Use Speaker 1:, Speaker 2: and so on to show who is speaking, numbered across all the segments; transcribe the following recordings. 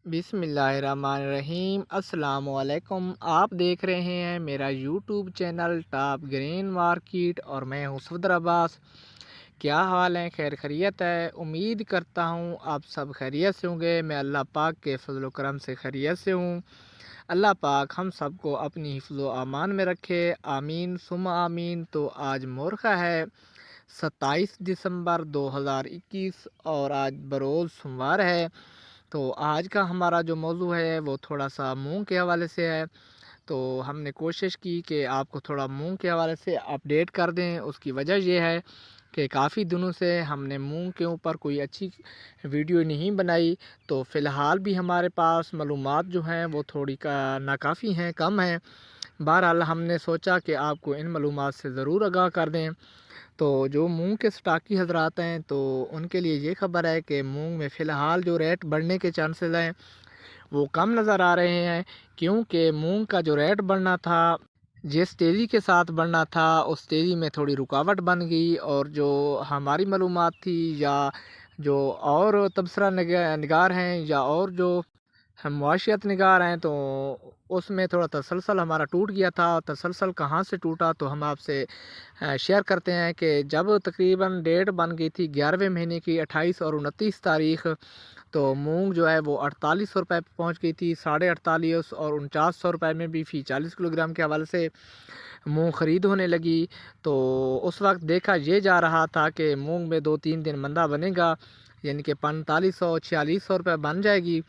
Speaker 1: بسم اللہ الرحمن الرحیم۔ السلام علیکم، آپ دیکھ رہے ہیں میرا YouTube channel top green market اور میں ہوں صفدر عباس۔ کیا حال ہے؟ خیر خیریت ہے؟ امید کرتا ہوں آپ سب خیریت سے ہوں گے۔ میں اللہ پاک کے فضل و کرم سے خیریت سے ہوں۔ اللہ پاک ہم سب کو اپنی حفظ و امان میں رکھے، آمین ثم آمین۔ تو آج مورخہ ہے 27 دسمبر 2021 اور آج بروز سوموار ہے۔ تو آج کا ہمارا جو موضوع ہے وہ تھوڑا سا مونگ کے حوالے سے ہے۔ تو ہم نے کوشش کی کہ آپ کو تھوڑا مونگ کے حوالے سے اپڈیٹ کر دیں۔ اس کی وجہ یہ ہے کہ کافی دنوں سے ہم نے مونگ کے اوپر کوئی اچھی ویڈیو نہیں بنائی، تو فی الحال بھی ہمارے پاس معلومات جو ہیں وہ تھوڑی ناکافی ہیں، کم ہیں۔ بہرحال ہم نے سوچا کہ آپ کو ان معلومات سے ضرور آگاہ کر دیں۔ تو جو مونگ کے سٹاکی حضرات ہیں تو ان کے لیے یہ خبر ہے کہ مونگ میں فی الحال جو ریٹ بڑھنے کے چانسز ہیں وہ کم نظر آ رہے ہیں، کیونکہ مونگ کا جو ریٹ بڑھنا تھا، جس تیزی کے ساتھ بڑھنا تھا اس تیزی میں تھوڑی رکاوٹ بن گئی، اور جو ہماری معلومات تھی یا جو اور تبصرہ نگار ہیں یا اور جو ہم معاشیت نگار ہیں تو اس میں تھوڑا تسلسل ہمارا ٹوٹ گیا تھا۔ تسلسل کہاں سے ٹوٹا تو ہم آپ سے شیئر کرتے ہیں کہ جب تقریباً ڈیٹ بن گئی تھی 11ویں مہینے کی 28 اور 29 تاریخ، تو مونگ جو ہے وہ 4800 روپے پہ پہنچ گئی تھی۔ 4850 اور 4900 روپے میں بھی فی 40 کلو گرام کے حوالے سے مونگ خرید ہونے لگی۔ تو اس وقت دیکھا یہ جا رہا تھا کہ مونگ میں 2-3 دن مندہ بنے گا، یعنی کہ 4500-4600 روپے بن جائے گی۔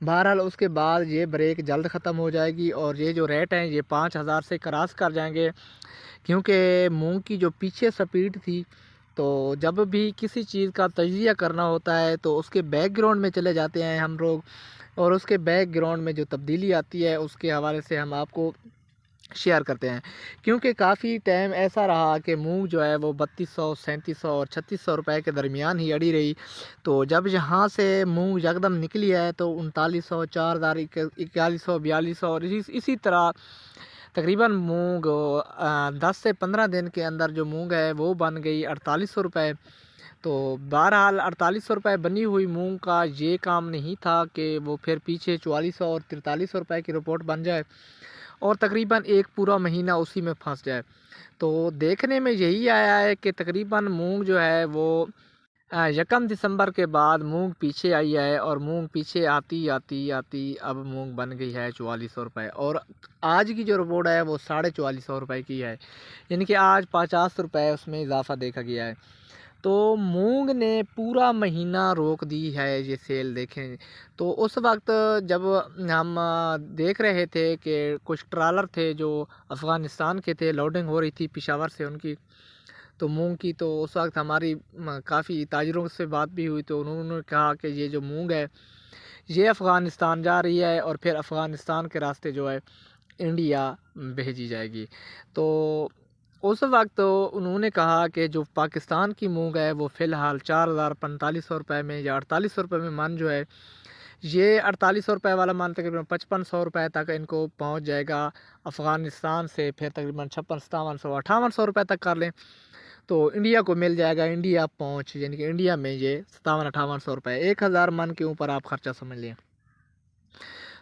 Speaker 1: بہرحال اس کے بعد یہ بریک جلد ختم ہو جائے گی اور یہ جو ریٹ ہیں یہ 5000 سے کراس کر جائیں گے، کیونکہ مونگ کی جو پیچھے سپیڈ تھی، تو جب بھی کسی چیز کا تجزیہ کرنا ہوتا ہے تو اس کے بیک گراؤنڈ میں چلے جاتے ہیں ہم لوگ، اور اس کے بیک گراؤنڈ میں جو تبدیلی آتی ہے اس کے حوالے سے ہم آپ کو شیئر کرتے ہیں۔ کیونکہ کافی ٹائم ایسا رہا کہ مونگ جو ہے وہ 3200، 3700 اور 3600 روپے کے درمیان ہی اڑی رہی۔ تو جب یہاں سے مونگ یکدم نکلی ہے تو 3900، 4000، 4100، 4200 اور اسی طرح تقریباً مونگ 10 سے 15 دن کے اندر جو مونگ ہے وہ بن گئی 4800 روپے۔ تو بہرحال 4800 روپے بنی ہوئی مونگ کا یہ کام نہیں تھا کہ وہ پھر پیچھے 4400 اور 4300 روپے کی رپورٹ بن جائے اور تقریباً ایک پورا مہینہ اسی میں پھنس جائے۔ تو دیکھنے میں یہی آیا ہے کہ تقریباً مونگ جو ہے وہ 1 دسمبر کے بعد مونگ پیچھے آئی ہے، اور مونگ پیچھے آتی آتی آتی اب مونگ بن گئی ہے 4400 روپے، اور آج کی جو رپورٹ ہے وہ 4450 روپے کی ہے، یعنی کہ آج 50 روپے اس میں اضافہ دیکھا گیا ہے۔ تو مونگ نے پورا مہینہ روک دی ہے یہ سیل، دیکھیں تو اس وقت جب ہم دیکھ رہے تھے کہ کچھ ٹرالر تھے جو افغانستان کے تھے، لوڈنگ ہو رہی تھی پشاور سے ان کی تو مونگ کی، تو اس وقت ہماری کافی تاجروں سے بات بھی ہوئی تو انہوں نے کہا کہ یہ جو مونگ ہے یہ افغانستان جا رہی ہے اور پھر افغانستان کے راستے جو ہے انڈیا بھیجی جائے گی۔ تو اس وقت انہوں نے کہا کہ جو پاکستان کی مونگ ہے وہ فی الحال 4500 روپے میں یا 4800 روپے میں من جو ہے، یہ 4800 روپے والا من تقریباً 5500 روپے تک ان کو پہنچ جائے گا افغانستان سے، پھر تقریباً 5600، 5800 روپے تک کر لیں تو انڈیا کو مل جائے گا۔ انڈیا پہنچ یعنی کہ انڈیا میں یہ 5700-5800 روپے 1000 من کے اوپر آپ خرچہ سمجھ لیں۔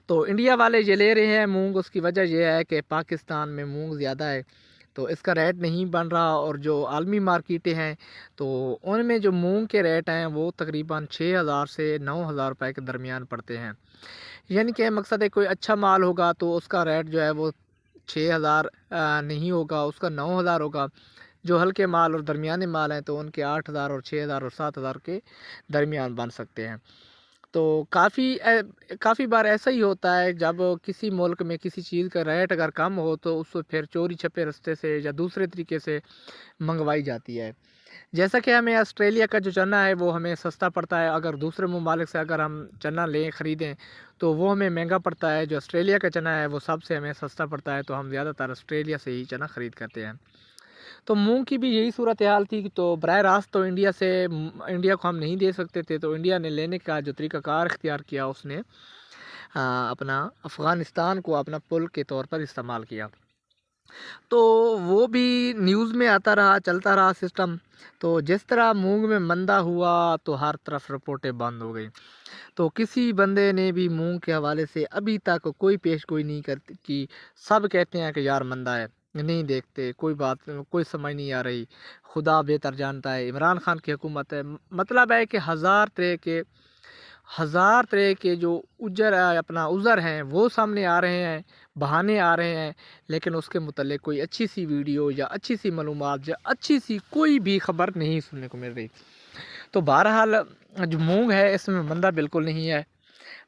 Speaker 1: تو انڈیا والے یہ لے رہے ہیں مونگ، اس کی وجہ یہ ہے کہ پاکستان میں مونگ زیادہ ہے تو اس کا ریٹ نہیں بن رہا، اور جو عالمی مارکیٹیں ہیں تو ان میں جو مونگ کے ریٹ ہیں وہ تقریباً 6000 سے 9000 روپے کے درمیان پڑتے ہیں، یعنی کہ مقصد ہے کوئی اچھا مال ہوگا تو اس کا ریٹ جو ہے وہ 6000 نہیں ہوگا، اس کا 9000 ہوگا۔ جو ہلکے مال اور درمیانے مال ہیں تو ان کے 8000 اور 6000 اور 7000 کے درمیان بن سکتے ہیں۔ تو کافی بار ایسا ہی ہوتا ہے جب کسی ملک میں کسی چیز کا ریٹ اگر کم ہو تو اس کو پھر چوری چھپے رستے سے یا دوسرے طریقے سے منگوائی جاتی ہے۔ جیسا کہ ہمیں آسٹریلیا کا جو چنا ہے وہ ہمیں سستا پڑتا ہے، اگر دوسرے ممالک سے اگر ہم چنا خریدیں تو وہ ہمیں مہنگا پڑتا ہے۔ جو آسٹریلیا کا چنا ہے وہ سب سے ہمیں سستا پڑتا ہے، تو ہم زیادہ تر آسٹریلیا سے ہی چنا خرید کرتے ہیں۔ تو مونگ کی بھی یہی صورتحال تھی، تو براہ راست تو انڈیا کو ہم نہیں دے سکتے تھے، تو انڈیا نے لینے کا جو طریقہ کار اختیار کیا اس نے اپنا افغانستان کو اپنا پل کے طور پر استعمال کیا۔ تو وہ بھی نیوز میں آتا رہا، چلتا رہا سسٹم۔ تو جس طرح مونگ میں مندہ ہوا تو ہر طرف رپورٹیں بند ہو گئی۔ تو کسی بندے نے بھی مونگ کے حوالے سے ابھی تک کوئی پیش گوئی نہیں کرتی کی۔ سب کہتے ہیں کہ یار مندہ ہے، نہیں دیکھتے، کوئی بات کوئی سمجھ نہیں آ رہی، خدا بہتر جانتا ہے، عمران خان کی حکومت ہے۔ مطلب ہے کہ ہزار طرح کے جو اپنا عذر ہیں وہ سامنے آ رہے ہیں، بہانے آ رہے ہیں، لیکن اس کے متعلق کوئی اچھی سی ویڈیو یا اچھی سی معلومات یا اچھی سی کوئی بھی خبر نہیں سننے کو مل رہی۔ تو بہرحال جو مونگ ہے اس میں مندہ بالکل نہیں ہے۔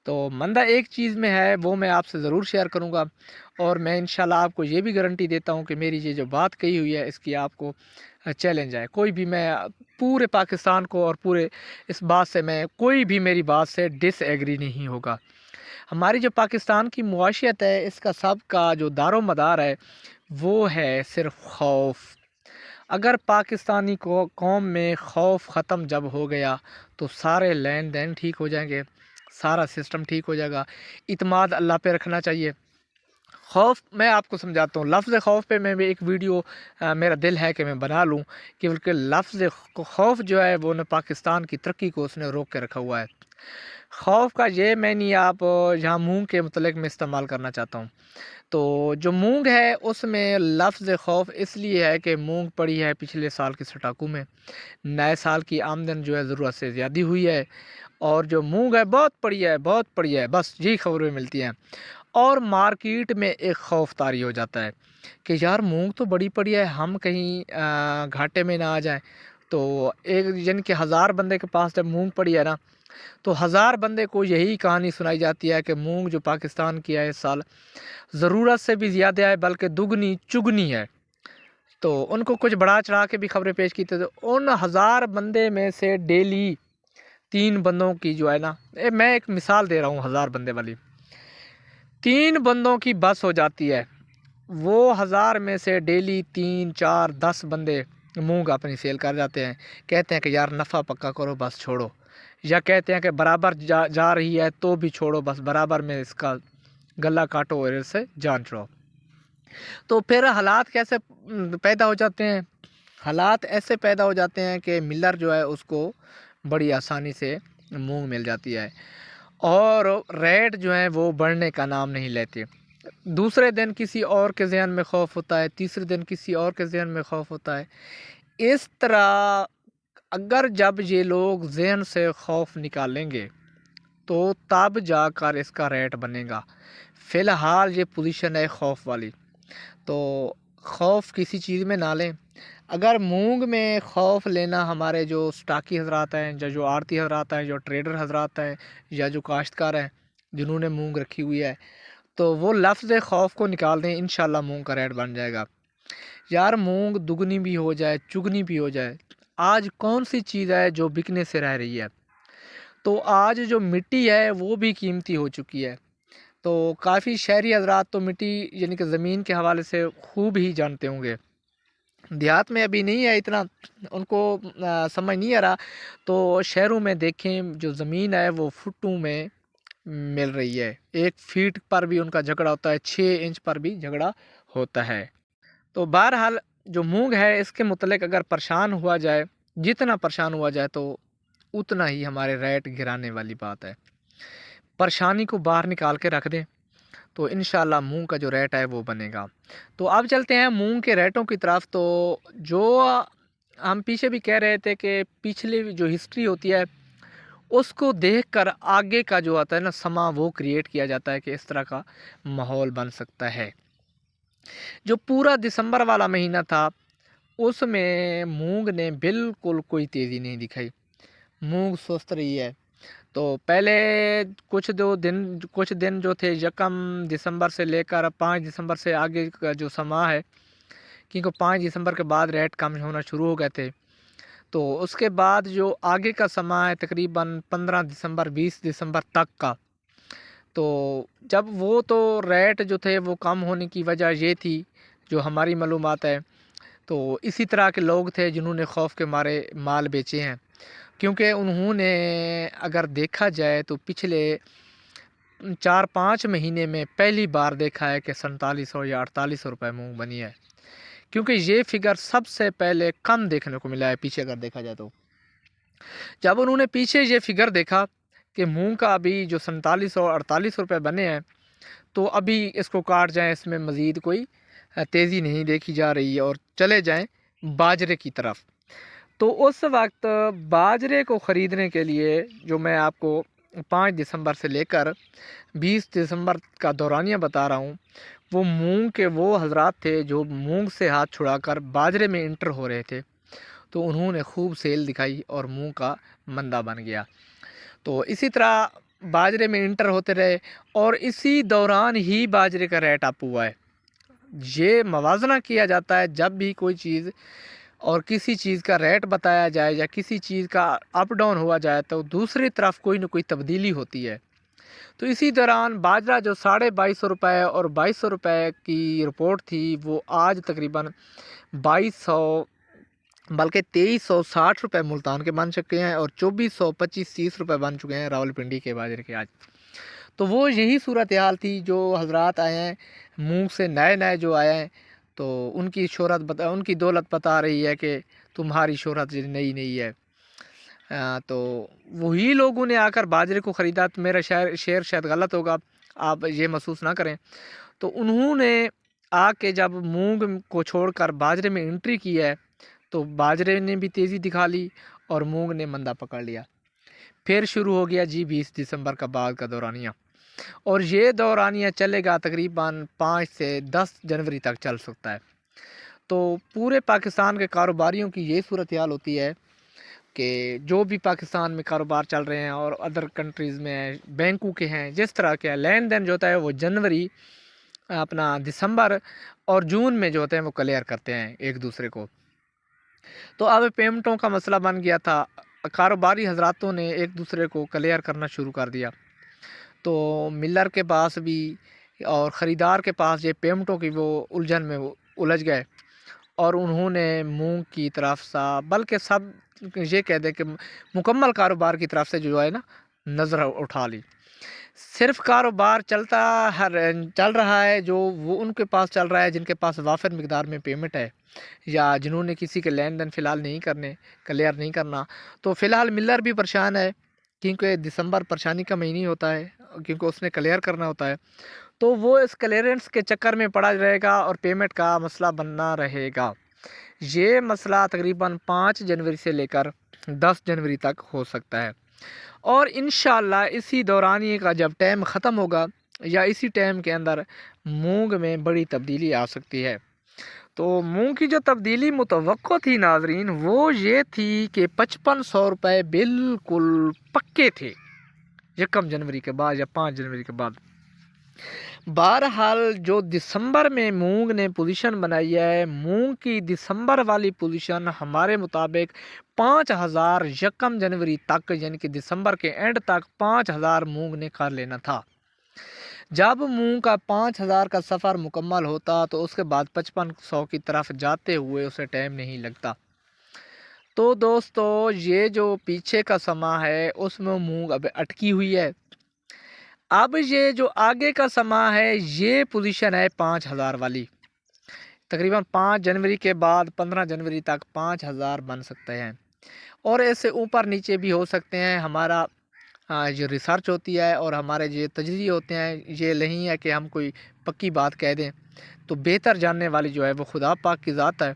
Speaker 1: تو مندہ ایک چیز میں ہے، وہ میں آپ سے ضرور شیئر کروں گا، اور میں انشاءاللہ آپ کو یہ بھی گارنٹی دیتا ہوں کہ میری یہ جو بات کہی ہوئی ہے اس کی آپ کو چیلنج ہے۔ کوئی بھی، میں پورے پاکستان کو اور پورے اس بات سے، میں کوئی بھی میری بات سے ڈس ایگری نہیں ہوگا۔ ہماری جو پاکستان کی معاشیت ہے اس کا سب کا جو دار و مدار ہے وہ ہے صرف خوف۔ اگر پاکستانی قوم میں خوف ختم جب ہو گیا تو سارے لین دین ٹھیک ہو جائیں گے، سارا سسٹم ٹھیک ہو جائے گا۔ اعتماد اللہ پہ رکھنا چاہیے۔ خوف میں آپ کو سمجھاتا ہوں، لفظ خوف پہ میں بھی ایک ویڈیو میرا دل ہے کہ میں بنا لوں، کہ بلکہ لفظ خوف جو ہے وہ نے پاکستان کی ترقی کو اس نے روک کے رکھا ہوا ہے۔ خوف کا یہ میں نہیں آپ یہاں مونگ کے متعلق میں استعمال کرنا چاہتا ہوں۔ تو جو مونگ ہے اس میں لفظ خوف اس لیے ہے کہ مونگ پڑی ہے پچھلے سال کے سٹاکو میں، نئے سال کی آمدن جو ہے ضرورت سے زیادہ ہوئی ہے، اور جو مونگ ہے بہت پڑی ہے، بس یہی خبریں ملتی ہیں، اور مارکیٹ میں ایک خوف طاری ہو جاتا ہے کہ یار مونگ تو بڑی پڑی ہے، ہم کہیں گھاٹے میں نہ آ جائیں۔ تو ایک یعنی کہ 1000 بندے کے پاس جب مونگ پڑی ہے نا، تو 1000 بندے کو یہی کہانی سنائی جاتی ہے کہ مونگ جو پاکستان کی ہے اس سال ضرورت سے بھی زیادہ ہے، بلکہ دگنی چگنی ہے۔ تو ان کو کچھ بڑھا چڑھا کے بھی خبریں پیش کی تھی، تو ان 1000 بندے میں سے ڈیلی 3 بندوں کی جو ہے نا، میں ایک مثال دے رہا ہوں 1000 بندے والی، 3 بندوں کی بس ہو جاتی ہے، وہ 1000 میں سے ڈیلی 3 4 10 بندے مونگ اپنی سیل کر جاتے ہیں، کہتے ہیں کہ یار نفع پکا کرو بس چھوڑو، یا کہتے ہیں کہ برابر جا رہی ہے تو بھی چھوڑو، بس برابر میں اس کا گلا کاٹو اور اس سے جان چھڑاؤ۔ تو پھر حالات کیسے پیدا ہو جاتے ہیں؟ حالات ایسے پیدا ہو جاتے ہیں کہ ملر جو ہے اس کو بڑی آسانی سے مونگ مل جاتی ہے، اور ریٹ جو ہیں وہ بڑھنے کا نام نہیں لیتے۔ دوسرے دن کسی اور کے ذہن میں خوف ہوتا ہے، تیسرے دن کسی اور کے ذہن میں خوف ہوتا ہے۔ اس طرح اگر جب یہ لوگ ذہن سے خوف نکالیں گے تو تب جا کر اس کا ریٹ بنے گا۔ فی الحال یہ پوزیشن ہے خوف والی، تو خوف کسی چیز میں نہ لیں۔ اگر مونگ میں خوف لینا ہمارے جو سٹاکی حضرات ہیں، یا جو آڑتی حضرات ہیں، جو ٹریڈر حضرات ہیں، یا جو کاشتکار ہیں جنہوں نے مونگ رکھی ہوئی ہے، تو وہ لفظ خوف کو نکال دیں، انشاءاللہ مونگ کا ریٹ بن جائے گا۔ یار مونگ دگنی بھی ہو جائے، چگنی بھی ہو جائے، آج کون سی چیز ہے جو بکنے سے رہ رہی ہے؟ تو آج جو مٹی ہے وہ بھی قیمتی ہو چکی ہے۔ تو کافی شہری حضرات تو مٹی یعنی کہ زمین کے حوالے سے خوب ہی جانتے ہوں گے، دیہات میں ابھی نہیں ہے اتنا، ان کو سمجھ نہیں آ رہا۔ تو شہروں میں دیکھیں جو زمین ہے وہ فٹوں میں مل رہی ہے، 1 فیٹ پر بھی ان کا جھگڑا ہوتا ہے، 6 انچ پر بھی جھگڑا ہوتا ہے۔ تو بہرحال جو مونگ ہے اس کے متعلق اگر پریشان ہوا جائے، جتنا پریشان ہوا جائے تو اتنا ہی ہمارے ریٹ گرانے والی بات ہے۔ پریشانی کو باہر نکال کے رکھ دیں تو انشاءاللہ مونگ کا جو ریٹ ہے وہ بنے گا۔ تو اب چلتے ہیں مونگ کے ریٹوں کی طرف۔ تو جو ہم پیچھے بھی کہہ رہے تھے کہ پچھلی جو ہسٹری ہوتی ہے اس کو دیکھ کر آگے کا جو آتا ہے نا سما، وہ کریٹ کیا جاتا ہے کہ اس طرح کا ماحول بن سکتا ہے۔ جو پورا دسمبر والا مہینہ تھا اس میں مونگ نے بالکل کوئی تیزی نہیں دکھائی، مونگ سست رہی ہے۔ تو پہلے کچھ دن جو تھے 1 دسمبر سے لے کر 5 دسمبر سے آگے کا جو سما ہے، کیونکہ 5 دسمبر کے بعد ریٹ کم ہونا شروع ہو گئے تھے، تو اس کے بعد جو آگے کا سما ہے تقریباً 15 دسمبر 20 دسمبر تک کا، تو جب وہ تو ریٹ جو تھے وہ کم ہونے کی وجہ یہ تھی جو ہماری معلومات ہے، تو اسی طرح کے لوگ تھے جنہوں نے خوف کے مارے مال بیچے ہیں، کیونکہ انہوں نے اگر دیکھا جائے تو پچھلے 4-5 مہینے میں پہلی بار دیکھا ہے کہ 4700 یا 4800 روپے مونگ بنی ہے، کیونکہ یہ فگر سب سے پہلے کم دیکھنے کو ملا ہے پیچھے اگر دیکھا جائے تو۔ جب انہوں نے پیچھے یہ فگر دیکھا کہ مونگ کا ابھی جو 4700 اور 4800 روپے بنے ہیں، تو ابھی اس کو کاٹ جائیں، اس میں مزید کوئی تیزی نہیں دیکھی جا رہی ہے اور چلے جائیں باجرے کی طرف۔ تو اس وقت باجرے کو خریدنے کے لیے جو میں آپ کو 5 دسمبر سے لے کر 20 دسمبر کا دورانیہ بتا رہا ہوں، وہ مونگ کے وہ حضرات تھے جو مونگ سے ہاتھ چھڑا کر باجرے میں انٹر ہو رہے تھے، تو انہوں نے خوب سیل دکھائی اور مونگ کا مندہ بن گیا۔ تو اسی طرح باجرے میں انٹر ہوتے رہے اور اسی دوران ہی باجرے کا ریٹ اپ ہوا ہے۔ یہ موازنہ کیا جاتا ہے جب بھی کوئی چیز اور کسی چیز کا ریٹ بتایا جائے یا کسی چیز کا اپ ڈاؤن ہوا جائے تو دوسری طرف کوئی نہ کوئی تبدیلی ہوتی ہے۔ تو اسی دوران باجرہ جو 2250 روپے اور 2200 روپے کی رپورٹ تھی، وہ آج تقریباً 2200 بلکہ 2360 روپے ملتان کے بن چکے ہیں اور 2425-30 روپے بن چکے ہیں راولپنڈی کے باجرے کے آج۔ تو وہ یہی صورتحال تھی جو حضرات آئے ہیں مونگ سے نئے جو آئے ہیں، تو ان کی ان کی دولت بتا رہی ہے کہ تمہاری شہرت نئی ہے۔ تو وہی لوگوں نے آ کر باجرے کو خریدا، تو میرا شعر شاید غلط ہوگا، آپ یہ محسوس نہ کریں۔ تو انہوں نے آ کے جب مونگ کو چھوڑ کر باجرے میں انٹری کی ہے، تو باجرے نے بھی تیزی دکھا لی اور مونگ نے مندہ پکڑ لیا۔ پھر شروع ہو گیا 20 دسمبر کا بعد کا دورانیہ، اور یہ دورانیہ چلے گا تقریباً 5 سے 10 جنوری تک چل سکتا ہے۔ تو پورے پاکستان کے کاروباریوں کی یہ صورتحال ہوتی ہے کہ جو بھی پاکستان میں کاروبار چل رہے ہیں اور ادر کنٹریز میں بینکوں کے ہیں، جس طرح کے لین دین جو ہوتا ہے وہ جنوری، دسمبر اور جون میں جو ہوتے ہیں وہ کلیئر کرتے ہیں ایک دوسرے کو۔ تو اب پیمنٹوں کا مسئلہ بن گیا تھا، کاروباری حضراتوں نے ایک دوسرے کو کلیئر کرنا شروع کر دیا، تو ملر کے پاس بھی اور خریدار کے پاس یہ پیمنٹوں کی وہ الجھن میں وہ الجھ گئے، اور انہوں نے مونگ کی طرف سے بلکہ سب یہ کہہ دیں کہ مکمل کاروبار کی طرف سے جو ہے نا نظر اٹھا لی۔ صرف کاروبار چل رہا ہے جو وہ ان کے پاس چل رہا ہے جن کے پاس وافر مقدار میں پیمنٹ ہے، یا جنہوں نے کسی کے لین دین فی الحال نہیں کرنے، کلیئر نہیں کرنا۔ تو فی الحال ملر بھی پریشان ہے، کیونکہ دسمبر پریشانی کا مہینہ ہوتا ہے، کیونکہ اس نے کلیئر کرنا ہوتا ہے، تو وہ اس کلیئرنس کے چکر میں پڑا رہے گا اور پیمنٹ کا مسئلہ بننا رہے گا۔ یہ مسئلہ تقریباً 5 جنوری سے لے کر 10 جنوری تک ہو سکتا ہے، اور انشاءاللہ اسی دورانیے کا جب ٹائم ختم ہوگا یا اسی ٹائم کے اندر مونگ میں بڑی تبدیلی آ سکتی ہے۔ تو مونگ کی جو تبدیلی متوقع تھی ناظرین، وہ یہ تھی کہ 5500 روپے بالکل پکے تھے 1 جنوری کے بعد یا 5 جنوری کے بعد۔ بہرحال جو دسمبر میں مونگ نے پوزیشن بنائی ہے، مونگ کی دسمبر والی پوزیشن ہمارے مطابق 5000 1 جنوری تک، یعنی کہ دسمبر کے اینڈ تک 5000 مونگ نے کر لینا تھا۔ جب مونگ کا 5000 کا سفر مکمل ہوتا تو اس کے بعد 5500 کی طرف جاتے ہوئے اسے ٹائم نہیں لگتا۔ تو دوستو یہ جو پیچھے کا سما ہے اس میں مونگ اب اٹکی ہوئی ہے۔ اب یہ جو آگے کا سما ہے یہ پوزیشن ہے 5000 والی، تقریباً 5 جنوری کے بعد 15 جنوری تک 5000 بن سکتے ہیں، اور ایسے اوپر نیچے بھی ہو سکتے ہیں۔ ہمارا جو ریسرچ ہوتی ہے اور ہمارے جو تجزیے ہوتے ہیں، یہ نہیں ہے کہ ہم کوئی پکی بات کہہ دیں، تو بہتر جاننے والی جو ہے وہ خدا پاک کی ذات ہے۔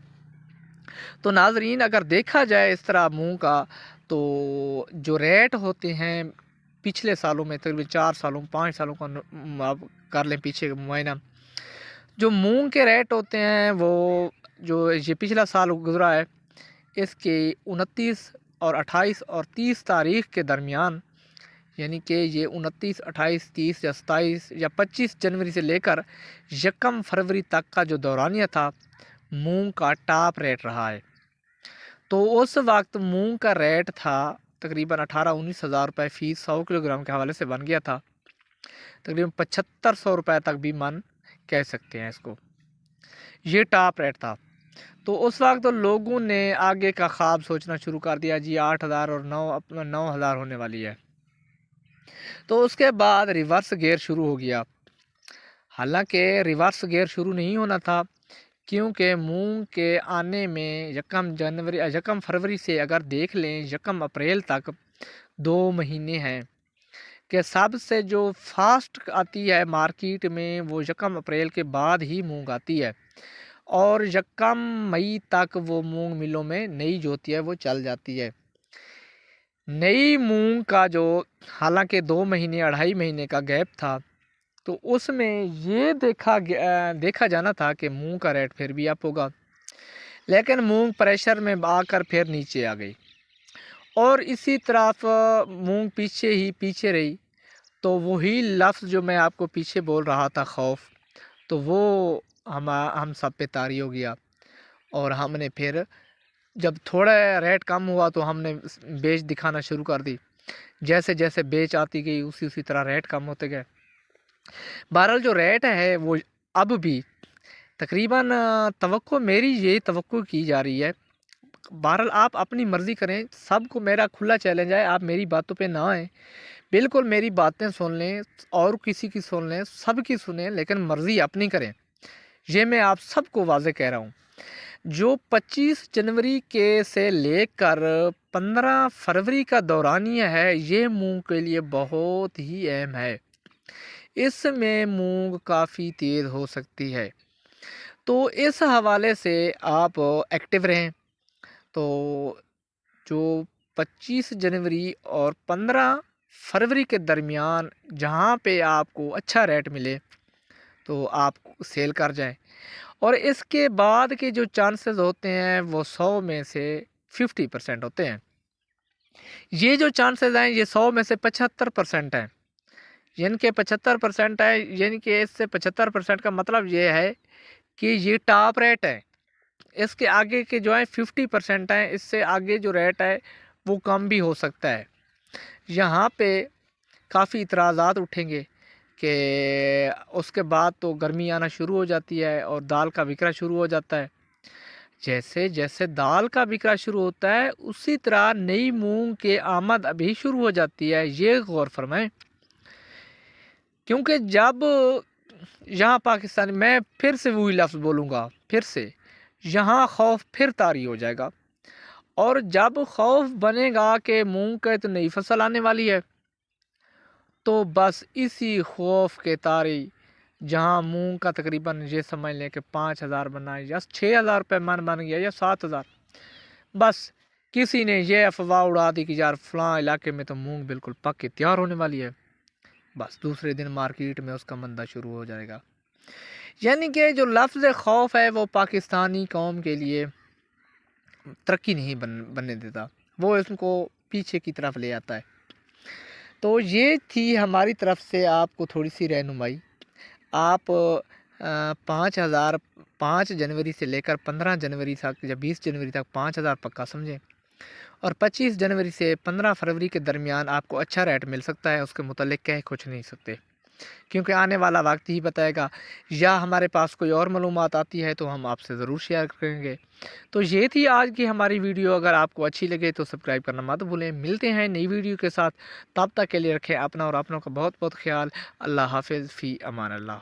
Speaker 1: تو ناظرین اگر دیکھا جائے اس طرح مونگ کا، تو جو ریٹ ہوتے ہیں پچھلے سالوں میں تقریباً 4 سالوں 5 سالوں کا آپ کر لیں پیچھے معائنہ، جو مونگ کے ریٹ ہوتے ہیں وہ جو یہ پچھلا سال گزرا ہے اس کے 29 اور 28 اور 30 تاریخ کے درمیان، یعنی کہ یہ 29 28 30 یا 27 یا 25 جنوری سے لے کر 1 فروری تک کا جو دورانیہ تھا، مونگ کا ٹاپ ریٹ رہا ہے۔ تو اس وقت مونگ کا ریٹ تھا تقریباً 18-19 ہزار روپے فی 100 کلو گرام کے حوالے سے بن گیا تھا، تقریباً 7500 روپے تک بھی من کہہ سکتے ہیں اس کو، یہ ٹاپ ریٹ تھا۔ تو اس وقت لوگوں نے آگے کا خواب سوچنا شروع کر دیا، جی 8000 اور 9000 ہونے والی ہے۔ تو اس کے بعد ریورس گیئر شروع ہو گیا۔ حالانکہ ریورس گیئر شروع نہیں ہونا تھا، کیونکہ مونگ کے آنے میں یکم فروری سے اگر دیکھ لیں یکم اپریل تک 2 مہینے ہیں کہ سب سے جو فاسٹ آتی ہے مارکیٹ میں وہ یکم اپریل کے بعد ہی مونگ آتی ہے، اور یکم مئی تک وہ مونگ ملوں میں نئی جو ہوتی ہے وہ چل جاتی ہے۔ نئی مونگ کا جو حالانکہ 2 مہینے 2.5 مہینے کا گیپ تھا، تو اس میں یہ دیکھا جانا تھا کہ مونگ کا ریٹ پھر بھی اپ ہوگا، لیکن مونگ پریشر میں آ کر پھر نیچے آ گئی، اور اسی طرح مونگ پیچھے رہی۔ تو وہی لفظ جو میں آپ کو پیچھے بول رہا تھا، خوف، تو وہ ہم سب پہ طاری ہو گیا، اور ہم نے پھر جب تھوڑا ریٹ کم ہوا تو ہم نے بیچ دکھانا شروع کر دی۔ جیسے جیسے بیچ آتی گئی اسی طرح ریٹ کم ہوتے گئے۔ بہرحال جو ریٹ ہے وہ اب بھی تقریباً میری یہی توقع کی جا رہی ہے۔ بہرحال آپ اپنی مرضی کریں، سب کو میرا کھلا چیلنج ہے، آپ میری باتوں پہ نہ آئیں، بالکل میری باتیں سن لیں اور کسی کی سن لیں، سب کی سنیں، لیکن مرضی اپنی کریں۔ یہ میں آپ سب کو واضح کہہ رہا ہوں۔ جو 25 جنوری کے سے لے کر 15 فروری کا دورانیہ ہے، یہ مونگ کے لیے بہت ہی اہم ہے۔ اس میں مونگ کافی تیز ہو سکتی ہے، تو اس حوالے سے آپ ایکٹیو رہیں۔ تو جو 25 جنوری اور 15 فروری کے درمیان جہاں پہ آپ کو اچھا ریٹ ملے تو آپ سیل کر جائیں، اور اس کے بعد کے جو چانسز ہوتے ہیں وہ 100 میں سے 50% ہوتے ہیں۔ یہ جو چانسز ہیں یہ 100 میں سے 75% ہیں، یعنی کہ 75% ہے، یعنی کہ اس سے 75% کا مطلب یہ ہے کہ یہ ٹاپ ریٹ ہے۔ اس کے آگے کے جو ہیں 50% ہیں، اس سے آگے جو ریٹ ہے وہ کم بھی ہو سکتا ہے۔ یہاں پہ کافی اعتراضات اٹھیں گے کہ اس کے بعد تو گرمی آنا شروع ہو جاتی ہے اور دال کا بکرا شروع ہو جاتا ہے۔ جیسے جیسے دال کا بکرا شروع ہوتا ہے اسی طرح نئی مونگ کے آمد ابھی شروع ہو جاتی ہے، یہ غور فرمائیں۔ کیونکہ جب یہاں پاکستان میں پھر سے وہی لفظ بولوں گا، پھر سے یہاں خوف پھر طاری ہو جائے گا، اور جب خوف بنے گا کہ مونگ کا تو نئی فصل آنے والی ہے، تو بس اسی خوف کے طاری جہاں مونگ کا تقریباً یہ سمجھ لیں کہ 5,000 بنا یا 6,000 روپے من بن گیا یا 7,000، بس کسی نے یہ افواہ اڑا دی کہ یار فلاں علاقے میں تو مونگ بالکل پک کے تیار ہونے والی ہے، بس دوسرے دن مارکیٹ میں اس کا مندہ شروع ہو جائے گا۔ یعنی کہ جو لفظ خوف ہے وہ پاکستانی قوم کے لیے ترقی نہیں بننے دیتا، وہ اس کو پیچھے کی طرف لے آتا ہے۔ تو یہ تھی ہماری طرف سے آپ کو تھوڑی سی رہنمائی۔ آپ 5 جنوری سے لے کر 15 جنوری تک یا 20 جنوری تک 5,000 پکا سمجھیں، اور 25 جنوری سے 15 فروری کے درمیان آپ کو اچھا ریٹ مل سکتا ہے، اس کے متعلق کہہ کچھ نہیں سکتے، کیونکہ آنے والا وقت ہی بتائے گا، یا ہمارے پاس کوئی اور معلومات آتی ہے تو ہم آپ سے ضرور شیئر کریں گے۔ تو یہ تھی آج کی ہماری ویڈیو، اگر آپ کو اچھی لگے تو سبسکرائب کرنا مت بھولیں۔ ملتے ہیں نئی ویڈیو کے ساتھ، تب تک کے لیے رکھیں اپنا اور اپنوں کا بہت بہت خیال۔ اللہ حافظ، فی امان اللہ۔